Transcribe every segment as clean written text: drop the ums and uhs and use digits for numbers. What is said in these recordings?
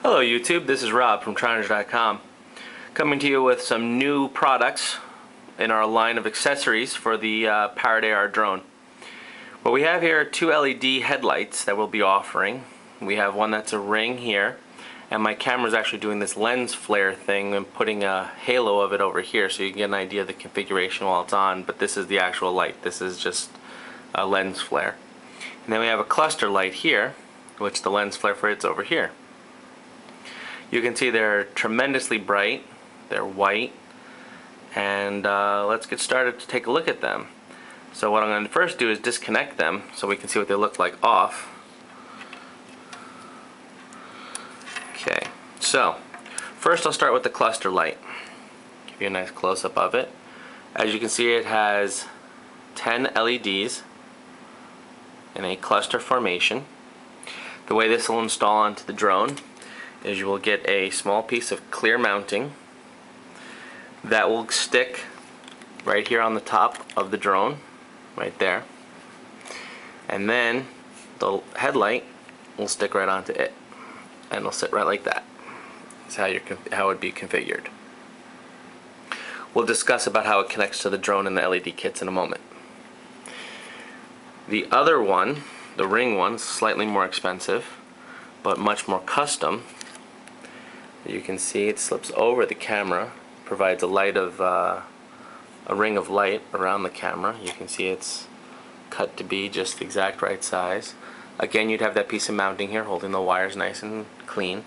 Hello YouTube, this is Rob from Tronage.com, coming to you with some new products in our line of accessories for the Parrot AR Drone. What we have here are two LED headlights that we'll be offering. We have one that's a ring here, and my camera is actually doing this lens flare thing and putting a halo of it over here so you can get an idea of the configuration while it's on, but this is the actual light. This is just a lens flare. And then we have a cluster light here, which the lens flare for it's over here. You can see they're tremendously bright, they're white, and let's get started to take a look at them. So what I'm going to first do is disconnect them so we can see what they look like off. Okay, so first I'll start with the cluster light. Give you a nice close-up of it. As you can see, it has 10 LEDs in a cluster formation. The way this will install onto the drone is you will get a small piece of clear mounting that will stick right here on the top of the drone, right there, and then the headlight will stick right onto it, and it'll sit right like that. That's how it would be configured. We'll discuss about how it connects to the drone and the LED kits in a moment. The other one, the ring one, is slightly more expensive, but much more custom. You can see it slips over the camera, provides a light of a ring of light around the camera. You can see it's cut to be just the exact right size. Again, you'd have that piece of mounting here holding the wires nice and clean,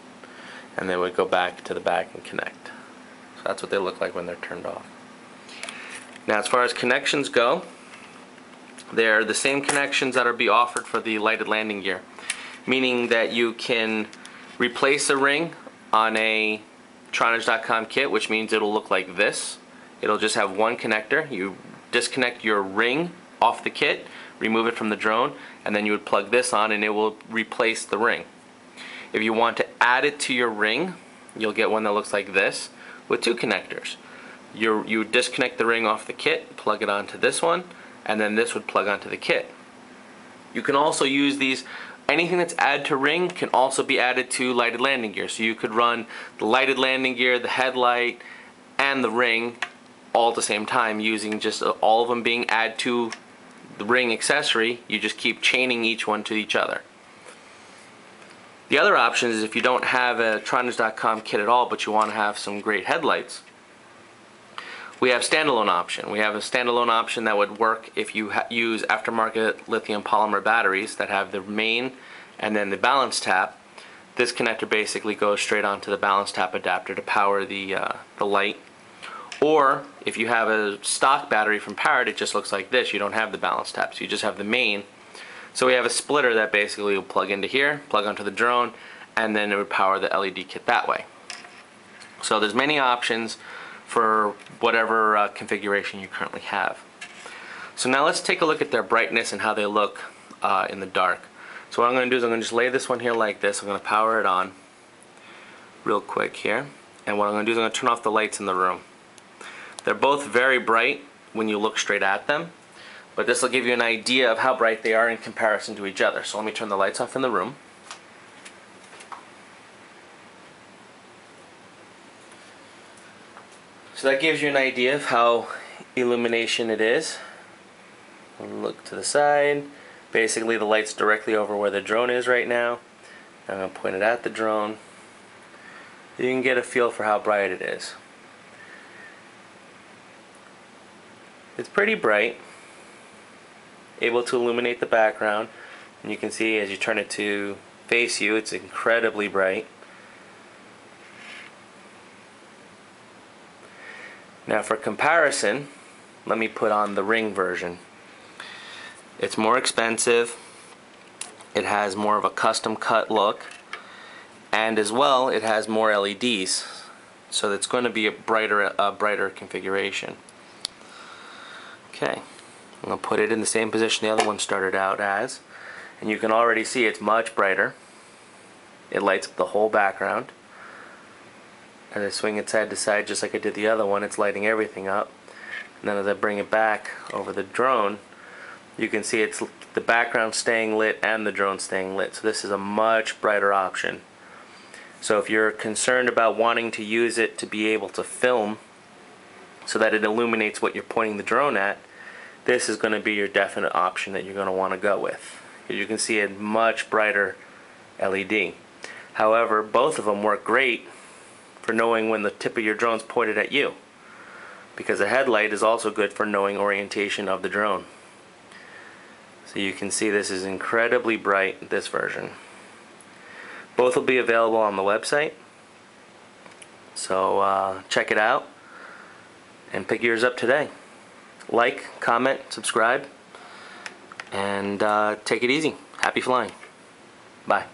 and then we'd go back to the back and connect. So that's what they look like when they're turned off. Now, as far as connections go, they're the same connections that are be offered for the lighted landing gear, meaning that you can replace a ring on a Tronage.com kit, which means it'll look like this. It'll just have one connector. You disconnect your ring off the kit, remove it from the drone, and then you would plug this on and it will replace the ring. If you want to add it to your ring, you'll get one that looks like this with two connectors. You disconnect the ring off the kit, plug it onto this one, and then this would plug onto the kit. You can also use these. Anything that's added to ring can also be added to lighted landing gear. So you could run the lighted landing gear, the headlight, and the ring all at the same time, using just all of them being added to the ring accessory. You just keep chaining each one to each other. The other option is if you don't have a Tronage.com kit at all, but you want to have some great headlights, we have standalone option. We have a standalone option that would work if you use aftermarket lithium polymer batteries that have the main and then the balance tap. This connector basically goes straight onto the balance tap adapter to power the light. Or if you have a stock battery from Parrot, it just looks like this. You don't have the balance tap, so you just have the main. So we have a splitter that basically will plug into here, plug onto the drone, and then it would power the LED kit that way. So there's many options for whatever configuration you currently have. So now let's take a look at their brightness and how they look in the dark. So what I'm going to do is I'm going to just lay this one here like this. I'm going to power it on real quick here, and what I'm going to do is I'm going to turn off the lights in the room. They're both very bright when you look straight at them, but this will give you an idea of how bright they are in comparison to each other. So let me turn the lights off in the room. So that gives you an idea of how illumination it is. Look to the side. Basically the light's directly over where the drone is right now. I'm going to point it at the drone. You can get a feel for how bright it is. It's pretty bright, able to illuminate the background, and you can see as you turn it to face you, it's incredibly bright. Now for comparison, let me put on the ring version. It's more expensive, it has more of a custom cut look, and as well it has more LEDs, so it's going to be a brighter configuration. Okay, I'm going to put it in the same position the other one started out as, and you can already see it's much brighter. It lights up the whole background. As I swing it side to side just like I did the other one, it's lighting everything up. And then as I bring it back over the drone, you can see it's the background staying lit and the drone staying lit. So this is a much brighter option. So if you're concerned about wanting to use it to be able to film so that it illuminates what you're pointing the drone at, this is going to be your definite option that you're going to want to go with. You can see a much brighter LED. However, both of them work great for knowing when the tip of your drone's pointed at you, because the headlight is also good for knowing orientation of the drone. So you can see this is incredibly bright, this version. Both will be available on the website, so check it out and pick yours up today. Like, comment, subscribe, and take it easy. Happy flying. Bye.